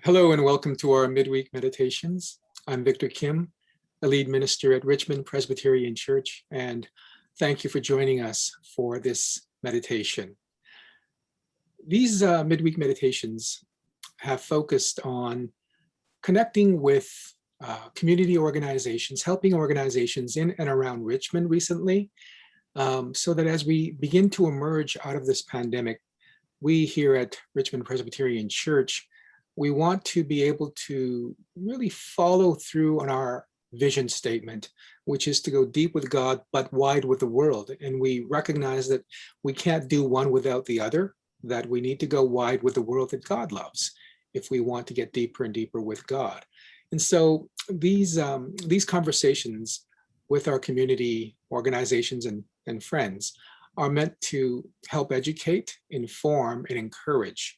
Hello and welcome to our midweek meditations. I'm Victor Kim, a lead minister at Richmond Presbyterian Church, and thank you for joining us for this meditation. These midweek meditations have focused on connecting with community organizations, helping organizations in and around Richmond recently, so that as we begin to emerge out of this pandemic, we here at Richmond Presbyterian Church, we want to be able to really follow through on our vision statement, which is to go deep with God, but wide with the world. And we recognize that we can't do one without the other, that we need to go wide with the world that God loves if we want to get deeper and deeper with God. And so these conversations with our community organizations and friends are meant to help educate, inform, and encourage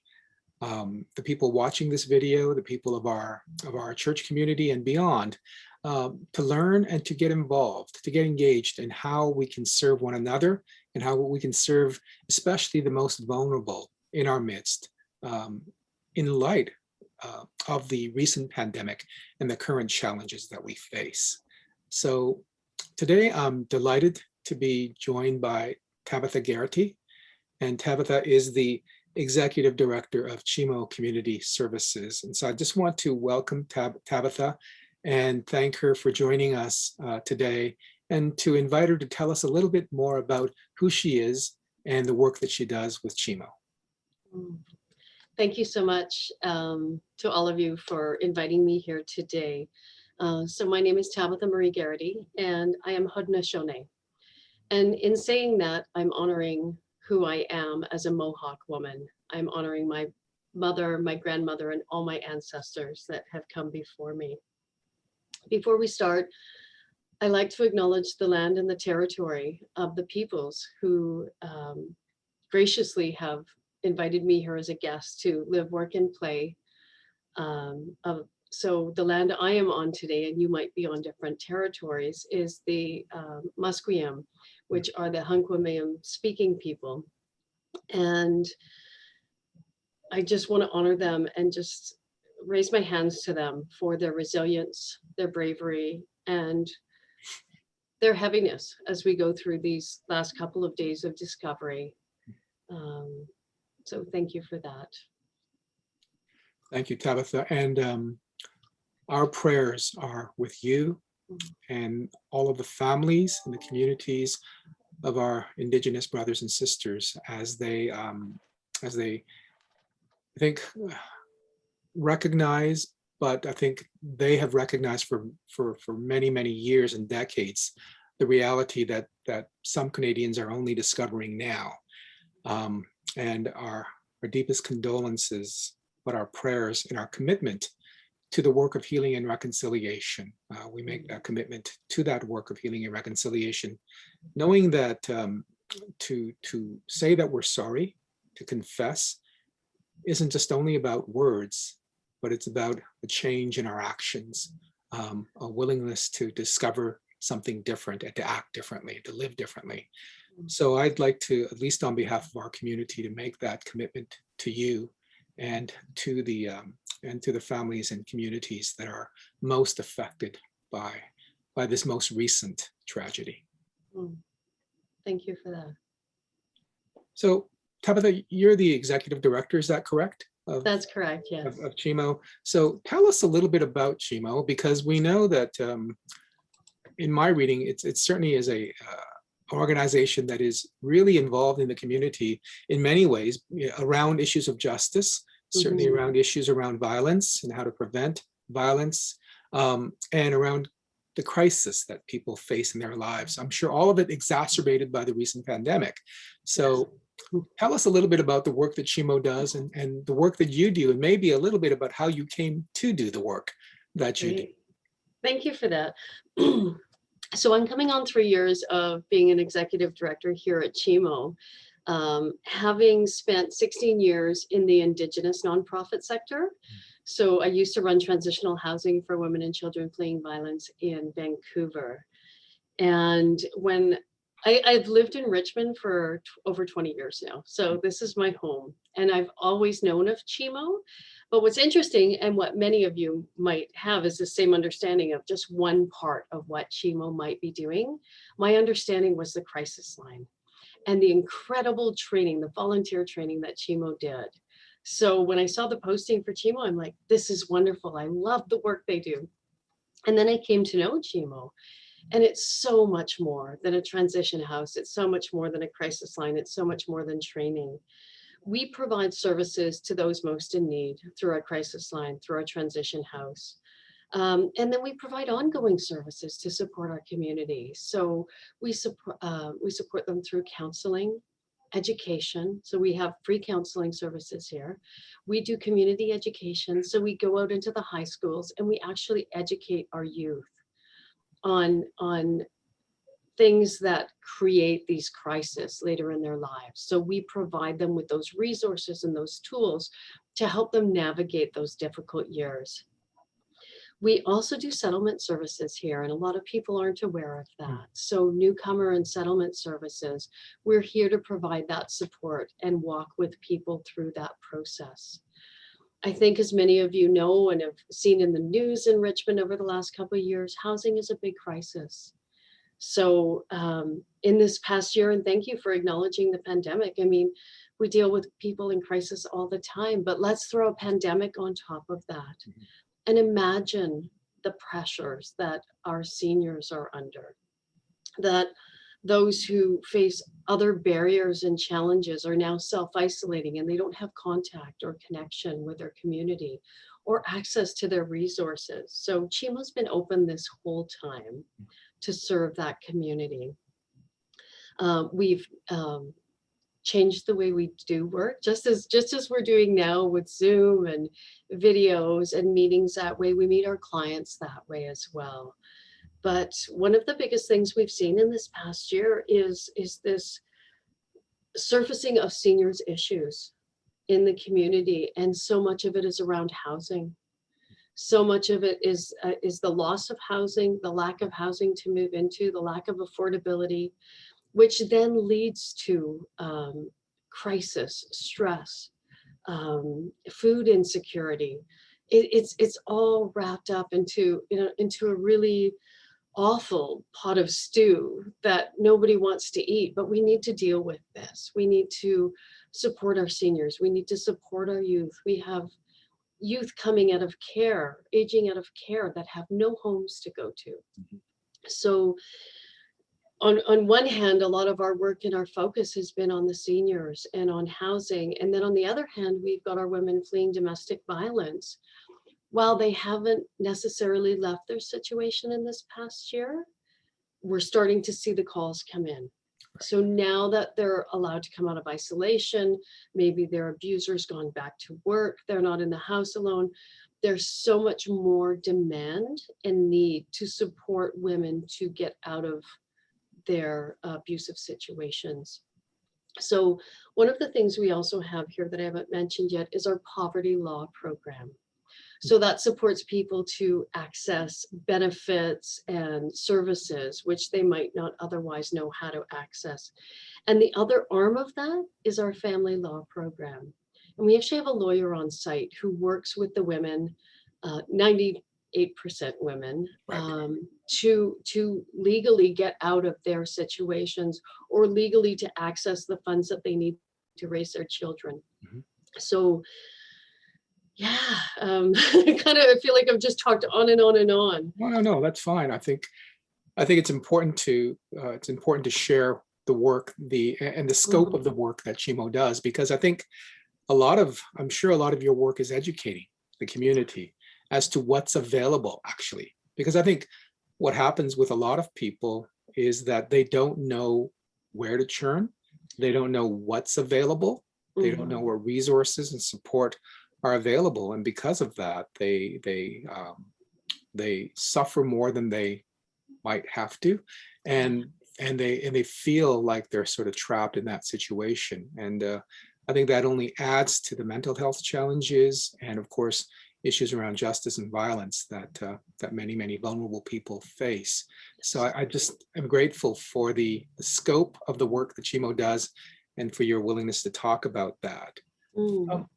the people watching this video, the people of our church community and beyond, to learn and to get involved, to get engaged in how we can serve one another and how we can serve especially the most vulnerable in our midst in light of the recent pandemic and the current challenges that we face. So today I'm delighted to be joined by Tabitha Geraghty, and Tabitha is the Executive Director of Chimo Community Services. And so I just want to welcome Tabitha and thank her for joining us today, and to invite her to tell us a little bit more about who she is and the work that she does with Chimo. Thank you so much to all of you for inviting me here today. So my name is Tabitha Marie Geraghty, and I am Haudenosaunee. And in saying that, I'm honoring who I am as a Mohawk woman. I'm honoring my mother, my grandmother, and all my ancestors that have come before me. Before we start, I like to acknowledge the land and the territory of the peoples who graciously have invited me here as a guest to live, work, and play. So the land I am on today, and you might be on different territories, is the Musqueam, which are the Hunquamiam speaking people. And I just want to honor them and just raise my hands to them for their resilience, their bravery, and their heaviness as we go through these last couple of days of discovery. So thank you for that. Thank you, Tabitha. And our prayers are with you and all of the families and the communities of our Indigenous brothers and sisters as they I think recognize, but I think they have recognized for many, many years and decades the reality that some Canadians are only discovering now. And our deepest condolences, but our prayers and our commitment to the work of healing and reconciliation. We make that commitment to that work of healing and reconciliation, knowing that to say that we're sorry, to confess, isn't just only about words, but it's about a change in our actions, a willingness to discover something different and to act differently, to live differently. So I'd like to, at least on behalf of our community, to make that commitment to you and to the families and communities that are most affected by this most recent tragedy. Thank you for that. So Tabitha, you're the executive director, is that correct? That's correct, yes. Of Chimo. So tell us a little bit about Chimo, because we know that in my reading, it certainly is a organization that is really involved in the community in many ways around issues of justice, certainly around issues around violence and how to prevent violence, and around the crisis that people face in their lives. I'm sure all of it exacerbated by the recent pandemic. So tell us a little bit about the work that Chimo does and the work that you do, and maybe a little bit about how you came to do the work that you do. Thank you for that. So I'm coming on 3 years of being an executive director here at Chimo, having spent 16 years in the Indigenous nonprofit sector. So I used to run transitional housing for women and children fleeing violence in Vancouver. And when I've lived in Richmond for over 20 years now. So this is my home, and I've always known of Chimo. But what's interesting, and what many of you might have, is the same understanding of just one part of what Chimo might be doing. My understanding was the crisis line and the incredible training, the volunteer training that Chimo did. So when I saw the posting for Chimo, I'm like, this is wonderful. I love the work they do. And then I came to know Chimo. And it's so much more than a transition house. It's so much more than a crisis line. It's so much more than training. We provide services to those most in need through our crisis line, through our transition house. And then we provide ongoing services to support our community. So we support them through counseling, education. So we have free counseling services here. We do community education. So we go out into the high schools and we actually educate our youth on things that create these crises later in their lives. So we provide them with those resources and those tools to help them navigate those difficult years. We also do settlement services here, and a lot of people aren't aware of that. So newcomer and settlement services, we're here to provide that support and walk with people through that process. I think, as many of you know and have seen in the news in Richmond over the last couple of years, housing is a big crisis. So in this past year, and thank you for acknowledging the pandemic. I mean, we deal with people in crisis all the time, but let's throw a pandemic on top of that. And imagine the pressures that our seniors are under, that those who face other barriers and challenges are now self-isolating and they don't have contact or connection with their community or access to their resources. So Chimo's been open this whole time to serve that community. We've changed the way we do work, just as we're doing now with Zoom and videos and meetings that way. We meet our clients that way as well. But one of the biggest things we've seen in this past year is this surfacing of seniors' issues in the community. And so much of it is around housing. So much of it is the loss of housing, the lack of housing to move into, the lack of affordability, which then leads to crisis, stress, food insecurity. It's all wrapped up into a really awful pot of stew that nobody wants to eat. But we need to deal with this. We need to support our seniors. We need to support our youth. We have youth coming out of care, aging out of care, that have no homes to go to. So on one hand, a lot of our work and our focus has been on the seniors and on housing. And then on the other hand, we've got our women fleeing domestic violence. While they haven't necessarily left their situation in this past year, we're starting to see the calls come in. So now that they're allowed to come out of isolation, maybe their abuser's gone back to work, they're not in the house alone, there's so much more demand and need to support women to get out of their abusive situations. So one of the things we also have here that I haven't mentioned yet is our poverty law program. So that supports people to access benefits and services which they might not otherwise know how to access. And the other arm of that is our family law program. And we actually have a lawyer on site who works with the women, 98% women, to legally get out of their situations or legally to access the funds that they need to raise their children. So yeah, I feel like I've just talked on and on and on. No, that's fine. I think it's important to share the work, and the scope of the work that Chimo does, because I think I'm sure a lot of your work is educating the community as to what's available actually. Because I think what happens with a lot of people is that they don't know where to turn, they don't know what's available, they don't know where resources and support are available, and because of that, they suffer more than they might have to, and they feel like they're sort of trapped in that situation. And I think that only adds to the mental health challenges, and of course, issues around justice and violence that that many vulnerable people face. So I just am grateful for the scope of the work that Chimo does and for your willingness to talk about that. Mm.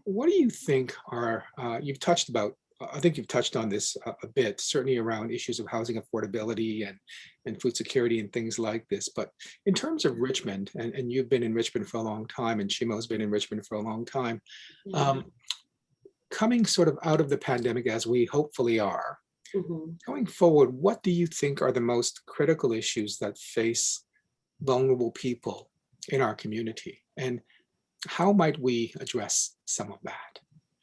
What do you think are, you've touched about, I think you've touched on this a bit, certainly around issues of housing affordability and food security and things like this. But in terms of Richmond, and you've been in Richmond for a long time, and Chimo's been in Richmond for a long time, Yeah. coming sort of out of the pandemic as we hopefully are, Mhm. going forward, what do you think are the most critical issues that face vulnerable people in our community? And how might we address some of that?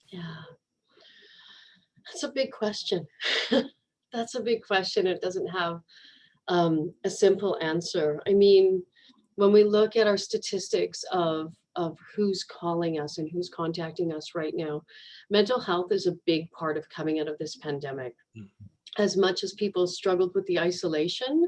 Yeah. That's a big question. That's a big question. It doesn't have a simple answer. I mean, when we look at our statistics of who's calling us and who's contacting us right now, mental health is a big part of coming out of this pandemic. As much as people struggled with the isolation,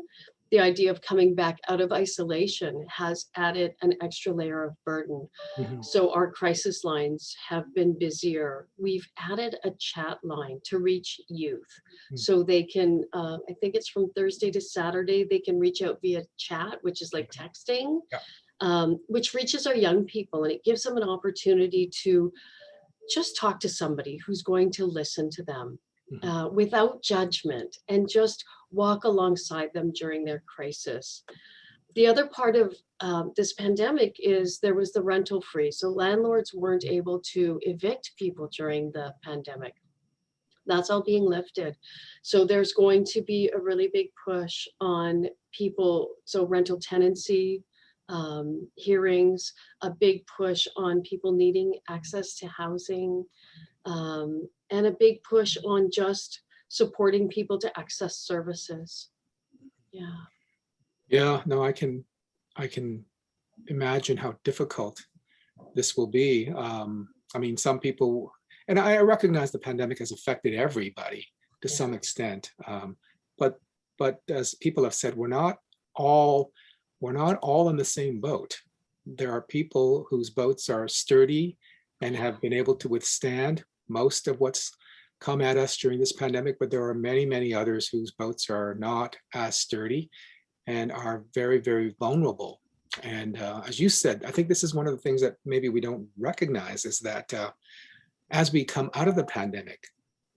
the idea of coming back out of isolation has added an extra layer of burden. Mhm. So our crisis lines have been busier. We've added a chat line to reach youth. Mm. So they can, I think it's from Thursday to Saturday, they can reach out via chat, which is like texting, which reaches our young people, and it gives them an opportunity to just talk to somebody who's going to listen to them without judgment and just walk alongside them during their crisis. The other part of this pandemic is there was the rental freeze. So landlords weren't able to evict people during the pandemic. That's all being lifted. So there's going to be a really big push on people. So rental tenancy hearings, a big push on people needing access to housing, and a big push on just supporting people to access services. Yeah. Yeah, no, I can imagine how difficult this will be. I mean, some people, and I recognize the pandemic has affected everybody to Yeah. some extent, but as people have said, we're not all in the same boat. There are people whose boats are sturdy and have been able to withstand most of what's come at us during this pandemic, but there are many others whose boats are not as sturdy and are very vulnerable. And as you said, I think this is one of the things that maybe we don't recognize is that as we come out of the pandemic,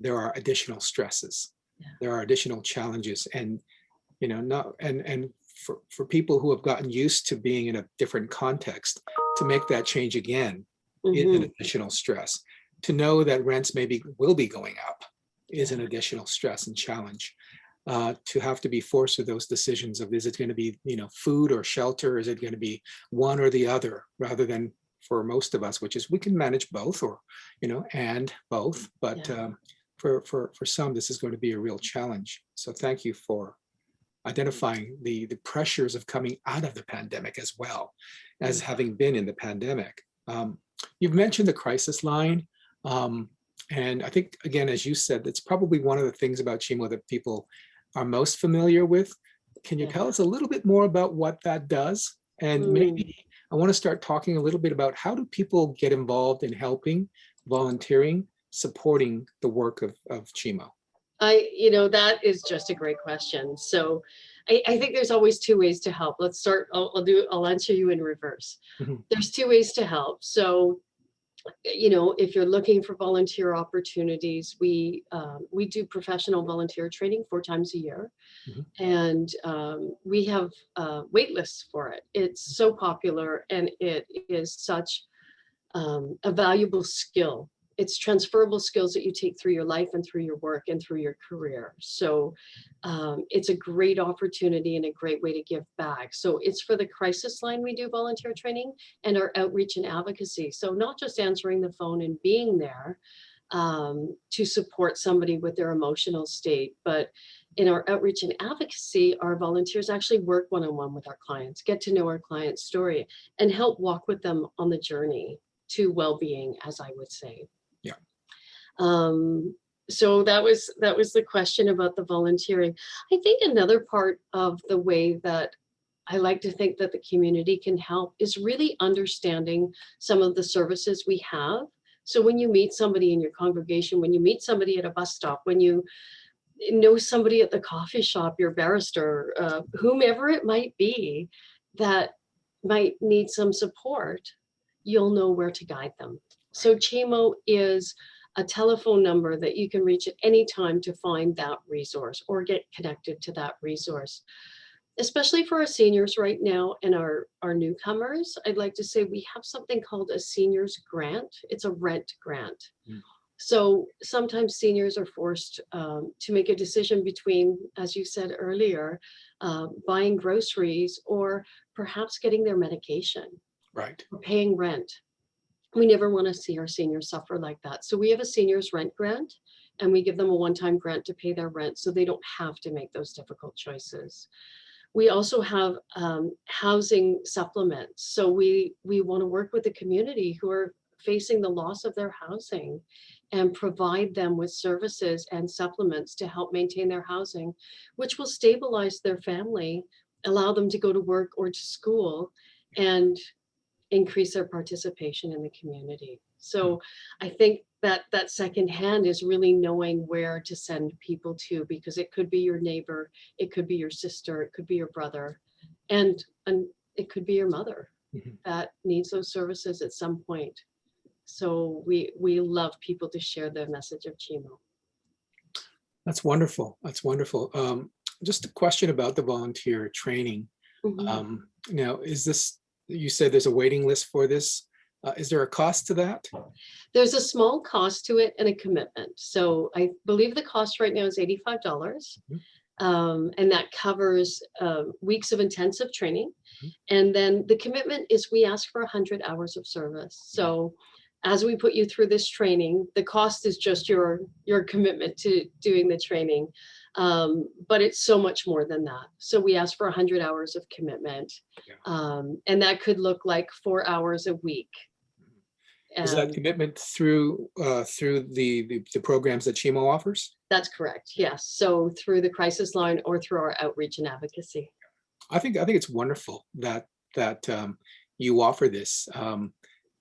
there are additional stresses, there are additional challenges, and not and for people who have gotten used to being in a different context, to make that change again is an additional stress. To know that rents will be going up is an additional stress and challenge. To have to be forced with those decisions of, is it going to be food or shelter? Is it going to be one or the other, rather than for most of us, which is we can manage both, or and both. But for some, this is going to be a real challenge. So thank you for identifying the pressures of coming out of the pandemic, as well as having been in the pandemic. You've mentioned the crisis line. And I think, again, as you said, that's probably one of the things about Chimo that people are most familiar with. Can you tell us a little bit more about what that does? And maybe I want to start talking a little bit about, how do people get involved in helping, volunteering, supporting the work of Chimo? That is just a great question. So I think there's always two ways to help. Let's start, I'll answer you in reverse. There's two ways to help. So, if you're looking for volunteer opportunities, we do professional volunteer training 4 times a year. And we have wait lists for it. It's so popular, and it is such a valuable skill. It's transferable skills that you take through your life and through your work and through your career. So it's a great opportunity and a great way to give back. So it's for the crisis line, we do volunteer training, and our outreach and advocacy. So not just answering the phone and being there to support somebody with their emotional state, but in our outreach and advocacy, our volunteers actually work one-on-one with our clients, get to know our client's story, and help walk with them on the journey to well-being, as I would say. So that was the question about the volunteering. I think another part of the way that I like to think that the community can help is really understanding some of the services we have So when you meet somebody in your congregation, when you meet somebody at a bus stop, when you know somebody at the coffee shop, your barrister, whomever it might be that might need some support, you'll know where to guide them. So Chimo is a telephone number that you can reach at any time to find that resource or get connected to that resource. Especially for our seniors right now and our newcomers, I'd like to say we have something called a seniors grant. It's a rent grant. Mm. So sometimes seniors are forced to make a decision between, as you said earlier, buying groceries or perhaps getting their medication Right. or paying rent. We never want to see our seniors suffer like that. So we have a seniors rent grant, and we give them a one-time grant to pay their rent so they don't have to make those difficult choices. We also have housing supplements. So we want to work with the community who are facing the loss of their housing and provide them with services and supplements to help maintain their housing, which will stabilize their family, allow them to go to work or to school, and increase their participation in the community. So I think that second hand is really knowing where to send people to, because it could be your neighbor, it could be your sister, it could be your brother, and it could be your mother that needs those services at some point. So we love people to share the message of Chimo. That's wonderful. That's wonderful. Just a question about the volunteer training. Now, is this, you said there's a waiting list for this. Is there a cost to that? There's a small cost to it and a commitment. So I believe the cost right now is $85. And that covers weeks of intensive training. And then the commitment is we ask for 100 hours of service. So as we put you through this training, the cost is just your commitment to doing the training. But it's so much more than that. So we ask for 100 hours of commitment. And that could look like 4 hours a week. Is that commitment through the programs that Chimo offers? That's correct. Yes. So through the crisis line or through our outreach and advocacy. I think it's wonderful that you offer this, and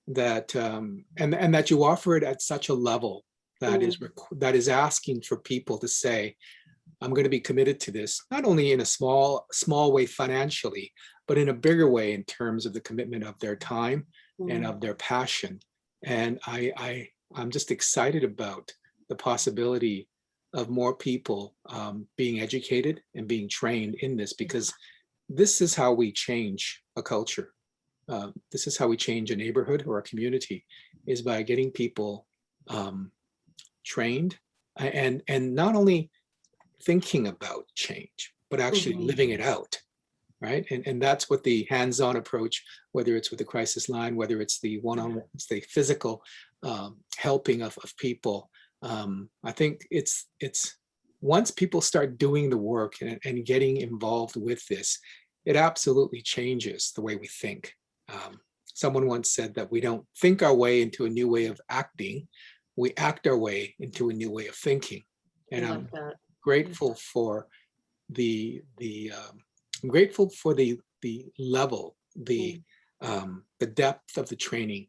that you offer it at such a level that is asking for people to say, I'm going to be committed to this, not only in a small way financially, but in a bigger way in terms of the commitment of their time and of their passion. And I'm just excited about the possibility of more people being educated and being trained in this, because this is how we change a culture. This is how we change a neighborhood or a community, is by getting people trained and not only thinking about change, but actually living it out. Right. And that's what the hands-on approach, whether it's with the crisis line, whether it's the one-on-one, it's the physical helping of people. I think it's once people start doing the work and getting involved with this, it absolutely changes the way we think. Someone once said that we don't think our way into a new way of acting, we act our way into a new way of thinking. And I'm grateful for I'm grateful for the level, the depth of the training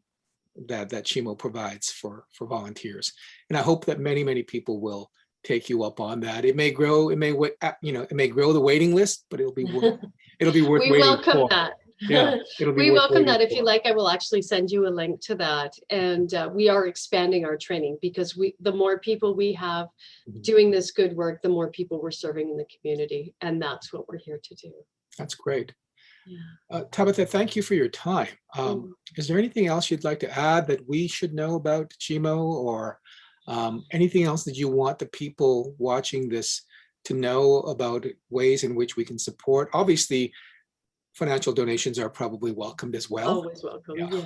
that Chimo provides for volunteers. And I hope that many people will take you up on that. It may grow, it may grow the waiting list, but it'll be worth we waiting welcome for. that. Yeah, we welcome that. If you like, I will actually send you a link to that. And we are expanding our training, because the more people we have doing this good work, the more people we're serving in the community. And that's what we're here to do. That's great. Tabitha, thank you for your time. Is there anything else you'd like to add that we should know about Chimo, or anything else that you want the people watching this to know about ways in which we can support? Obviously, financial donations are probably welcomed as well. Always welcome. Yeah.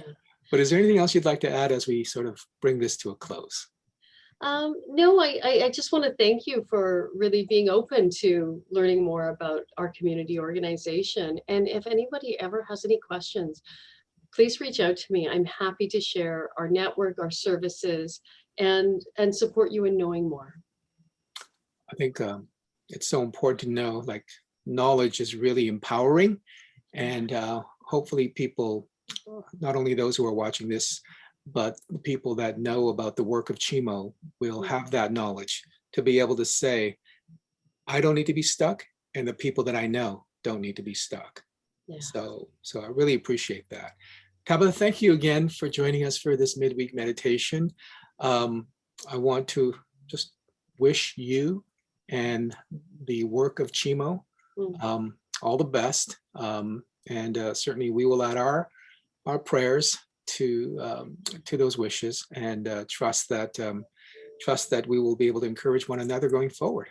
But is there anything else you'd like to add as we sort of bring this to a close? No, I just want to thank you for really being open to learning more about our community organization. And if anybody ever has any questions, please reach out to me. I'm happy to share our network, our services, and support you in knowing more. I think it's so important to know, like, knowledge is really empowering. And hopefully people, not only those who are watching this, but the people that know about the work of Chimo will Mhm. have that knowledge to be able to say, I don't need to be stuck, and the people that I know don't need to be stuck. Yeah. So I really appreciate that. Tabitha, thank you again for joining us for this midweek meditation. I want to just wish you and the work of Chimo Mm. all the best. And certainly we will add our prayers to those wishes, and trust that we will be able to encourage one another going forward.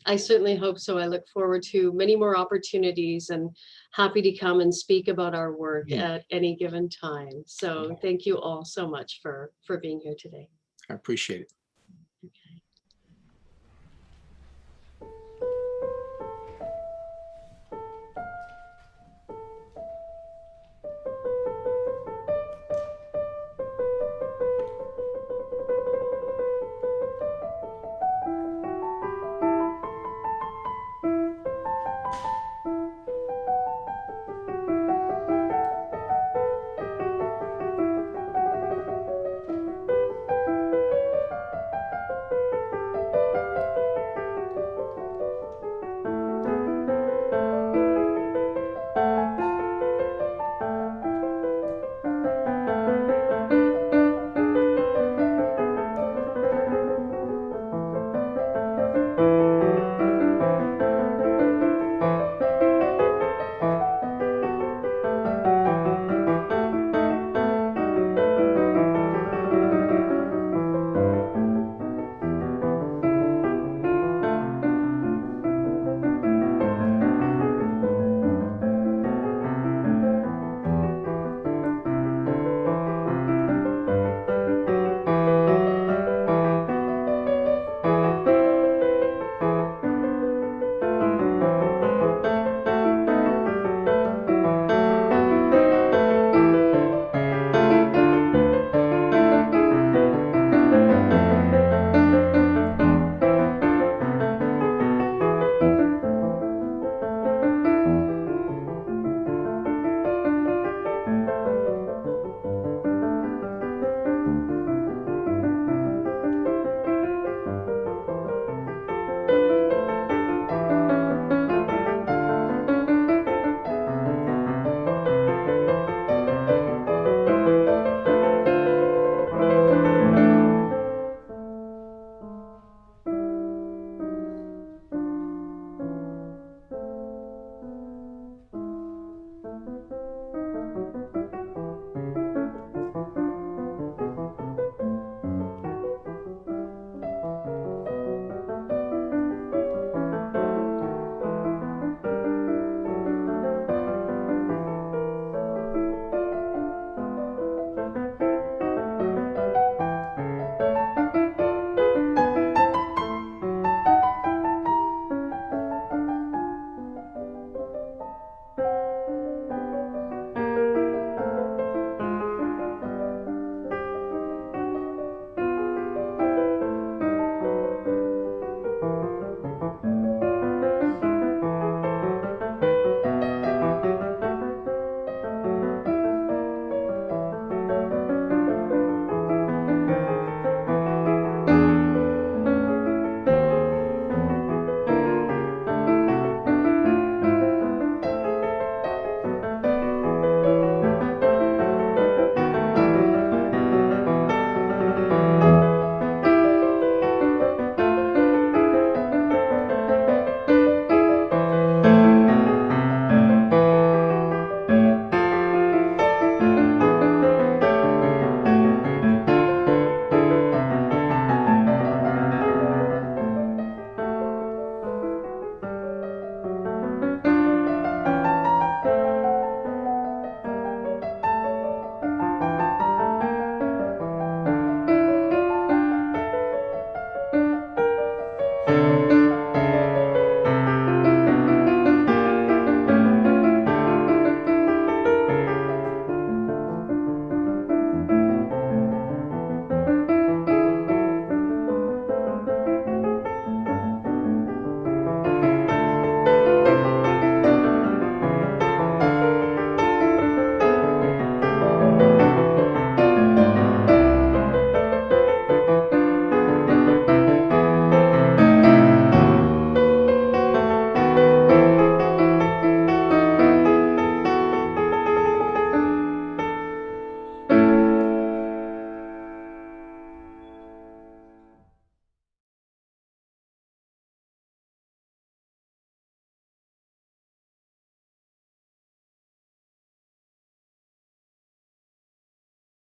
I certainly hope so. I look forward to many more opportunities and happy to come and speak about our work at any given time. So thank you all so much for being here today. I appreciate it.